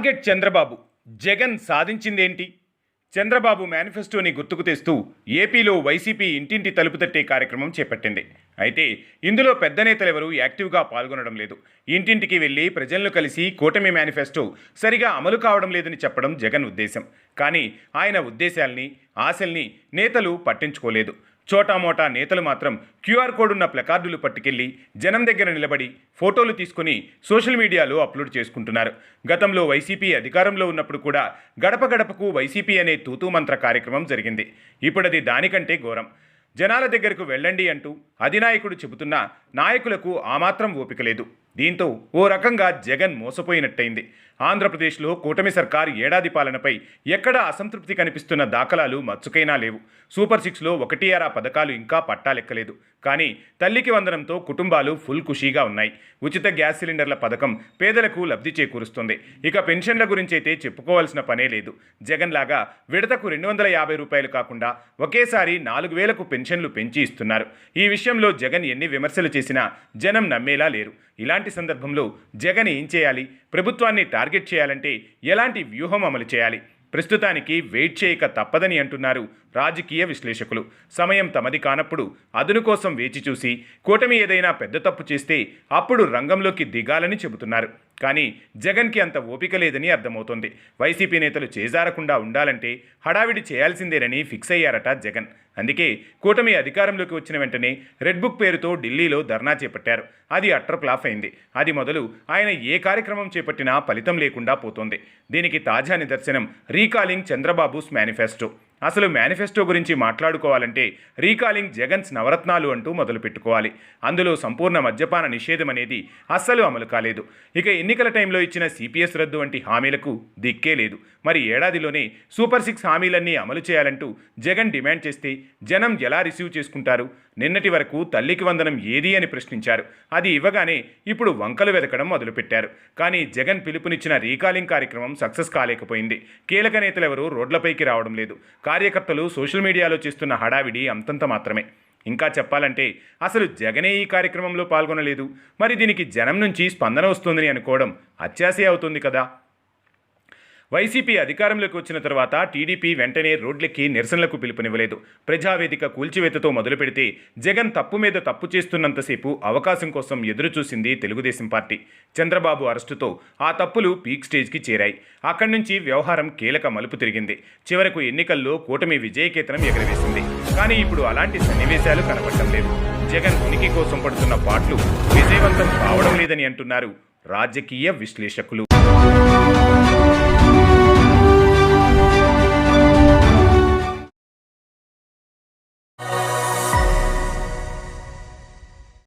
Target Chandrababu. Jagan సాధించిందేంటి? Chandrababu మేనిఫెస్టోని గుర్తుకు తెస్తూ ఏపీలో వైసీపీ ఇంటింటి తలుపు తట్టే కార్యక్రమం చేపట్టింది. అయితే ఇందులో పెద్ద నేతలెవరూ యాక్టివ్గా పాల్గొనడం లేదు. ఇంటింటికి వెళ్లి ప్రజలను కలిసి కూటమి మేనిఫెస్టో సరిగా అమలు కావడం లేదని చెప్పడం జగన్ ఉద్దేశం. కానీ ఆయన ఉద్దేశాల్ని, ఆశల్ని నేతలు పట్టించుకోలేదు. చోటామోటా నేతలు మాత్రం క్యూఆర్ కోడ్ ఉన్న ప్లకార్డులు పట్టుకెళ్లి జనం దగ్గర నిలబడి ఫోటోలు తీసుకుని సోషల్ మీడియాలో అప్లోడ్ చేసుకుంటున్నారు. గతంలో వైసీపీ అధికారంలో ఉన్నప్పుడు కూడా గడప గడపకు వైసీపీ అనే తూతూ మంత్ర కార్యక్రమం జరిగింది. ఇప్పుడది దానికంటే ఘోరం. జనాల దగ్గరకు వెళ్ళండి అంటూ అధినాయకుడు చెబుతున్నా నాయకులకు ఆ మాత్రం ఓపిక లేదు. దీంతో ఓ రకంగా జగన్ మోసపోయినట్టయింది. ఆంధ్రప్రదేశ్లో కూటమి సర్కార్ ఏడాది పాలనపై ఎక్కడా అసంతృప్తి కనిపిస్తున్న దాఖలాలు మచ్చుకైనా లేవు. సూపర్ 6లో 1/6 పథకాలు ఇంకా పట్టాలెక్కలేదు. కానీ తల్లికి వందనంతో కుటుంబాలు ఫుల్ ఖుషీగా ఉన్నాయి. ఉచిత గ్యాస్ సిలిండర్ల పథకం పేదలకు లబ్ధి చేకూరుస్తుంది. ఇక పెన్షన్ల గురించైతే చెప్పుకోవాల్సిన పనే లేదు. జగన్ లాగా విడతకు 250 రూపాయలు కాకుండా ఒకేసారి 4,000కు పెన్షన్లు పెంచి ఇస్తున్నారు. ఈ విషయంలో జగన్ ఎన్ని విమర్శలు చేసినా జనం నమ్మేలా లేరు. ఇలాంటి సందర్భంలో జగన్ ఏం చేయాలి? ప్రభుత్వాన్ని టార్గెట్ చేయాలంటే ఎలాంటి వ్యూహం అమలు చేయాలి? ప్రస్తుతానికి వెయిట్ చేయక తప్పదని అంటున్నారు రాజకీయ విశ్లేషకులు. సమయం తమది కానప్పుడు అదును కోసం వేచి చూసి కూటమి ఏదైనా పెద్ద తప్పు చేస్తే అప్పుడు రంగంలోకి దిగాలని చెబుతున్నారు. కానీ జగన్కి అంత ఓపిక లేదని అర్థమవుతోంది. వైసీపీ నేతలు చేజారకుండా ఉండాలంటే హడావిడి చేయాల్సిందేనని ఫిక్స్ అయ్యారట జగన్. అందుకే కూటమి అధికారంలోకి వచ్చిన వెంటనే రెడ్ బుక్ పేరుతో ఢిల్లీలో ధర్నా చేపట్టారు. అది అట్టర్ ఫ్లాప్ అయింది. అది మొదలు ఆయన ఏ కార్యక్రమం చేపట్టినా ఫలితం లేకుండా పోతోంది. దీనికి తాజా నిదర్శనం రీకాలింగ్ చంద్రబాబుస్ మేనిఫెస్టో. అసలు మేనిఫెస్టో గురించి మాట్లాడుకోవాలంటే రీకాలింగ్ జగన్స్ నవరత్నాలు అంటూ మొదలు పెట్టుకోవాలి. అందులో సంపూర్ణ మద్యపాన నిషేధం అనేది అస్సలు అమలు కాలేదు. ఇక ఎన్నికల టైంలో ఇచ్చిన సిపిఎస్ రద్దు వంటి హామీలకు దిక్కే లేదు. మరి ఏడాదిలోనే సూపర్ 6 హామీలన్నీ అమలు చేయాలంటూ జగన్ డిమాండ్ చేస్తే జనం ఎలా రిసీవ్ చేసుకుంటారు? నిన్నటి వరకు తల్లికి వందనం ఏది అని ప్రశ్నించారు. అది ఇవ్వగానే ఇప్పుడు వంకలు వెతకడం మొదలుపెట్టారు. కానీ జగన్ పిలుపునిచ్చిన రీకాలింగ్ కార్యక్రమం సక్సెస్ కాలేకపోయింది. కీలక నేతలెవరూ రోడ్లపైకి రావడం లేదు. కార్యకర్తలు సోషల్ మీడియాలో చేస్తున్న హడావిడి అంతంత మాత్రమే. ఇంకా చెప్పాలంటే అసలు జగనే ఈ కార్యక్రమంలో పాల్గొనలేదు. మరి దీనికి జనం నుంచి స్పందన వస్తుందని అనుకోవడం అత్యాశే అవుతుంది కదా. వైసీపీ అధికారంలోకి వచ్చిన తర్వాత టీడీపీ వెంటనే రోడ్లెక్కి నిరసనలకు పిలుపునివ్వలేదు. ప్రజావేదిక కూల్చివేతతో మొదలు పెడితే జగన్ తప్పు మీద తప్పు చేస్తున్నంతసేపు అవకాశం కోసం ఎదురు చూసింది తెలుగుదేశం పార్టీ. చంద్రబాబు అరెస్టుతో ఆ తప్పులు పీక్ స్టేజ్కి చేరాయి. అక్కడి నుంచి వ్యవహారం కీలక మలుపు తిరిగింది. చివరకు ఎన్నికల్లో కూటమి విజయకేతనం ఎగరవేసింది. కానీ ఇప్పుడు అలాంటి సన్నివేశాలు కనపడటం లేదు. జగన్ ఉనికి కోసం పడుతున్న పాటలు విజయవంతం కావడం లేదని అంటున్నారు రాజకీయ విశ్లేషకులు.